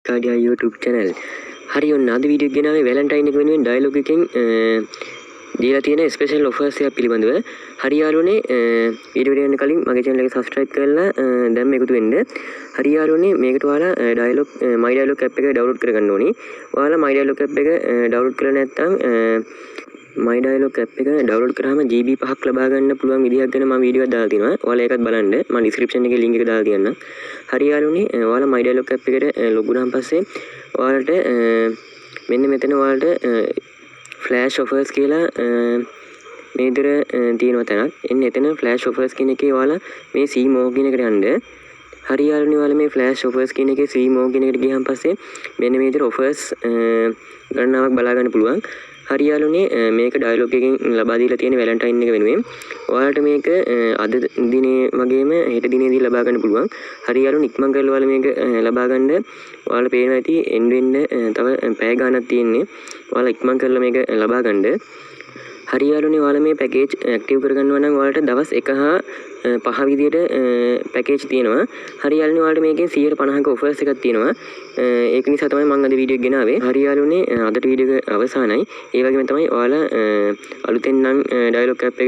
Stadia YouTube channel. හරි ඔන්න අද වීඩියෝ එක ගෙනාවේ වැලන්ටයින් එක වෙනුවෙන් ඩයලොග් එකෙන් දීලා තියෙන ස්පෙෂල් ඔෆර්ස් එකක් පිළිබඳව. හරි යාළුවනේ වීඩියෝ එකට යන්න කලින් මගේ channel එක subscribe කරලා දැන් එකතු වෙන්න. හරි යාළුවනේ මේකට ඔයාලා ඩයලොග් my dialog app එක download කරගන්න ඕනි. ඔයාලා my dialog app එක download කරලා නැත්නම් my dialog app එක download කරාම GB 5ක් ලබා ගන්න පුළුවන් විදිහක් ගැන මම වීඩියෝ එකක් දාලා තිනවා. ඔයාලා ඒකත් බලන්න. මම description එකේ link එක දාලා තියන්නම්. හරි යාළුවනේ ඔයාලා my dialog app එකට log වුණාන් පස්සේ ඔයාලට මෙන්න මෙතන ඔයාලට flash offers කියලා මේ විදිහට තියෙනවා තැනක්. එන්න එතන flash offers කියන එකේ ඔයාලා මේ see more කියන එකට යන්න. හරි යාළුවනේ ඔයාලා මේ flash offers කියන එකේ see more කියන එකට ගියන් පස්සේ මෙන්න මේ විදිහට offers ගණනාවක් බලා ගන්න පුළුවන්. හරි යාළුවනේ මේක ඩයලොග් එකෙන් ලබා දීලා තියෙන වැලන්ටයින් එක වෙනුවෙන් ඔයාලට මේක අද දිනේ වගේම හෙට දිනේදී ලබා ගන්න පුළුවන්. හරි යාළුවනේ ඉක්මන් කරලා ඔයාලා මේක ලබා ගන්න ඔයාලා පේනවා ඇති එන්න වෙන්න තව පැය ගාණක් තියෙන්නේ. ඔයාලා ඉක්මන් කරලා මේක ලබා ගන්න. හරි යාළුවනේ ඔයාලා මේ පැකේජ් ඇක්ටිව් කරගන්නවා නම් ඔයාලට දවස් 1 හා 5 විදියට පැකේජ් තියෙනවා. හරි යාළුවනේ ඔයාලට මේකෙන් 150ක ඔෆර්ස් එකක් තියෙනවා. ඒක නිසා තමයි මම අද වීඩියෝ එක ගෙනාවේ. හරි යාළුවනේ අදට වීඩියෝ එක අවසానයි. ඒ වගේම තමයි ඔයාලා අලුතෙන් නම් ඩයලොග් ඇප් එක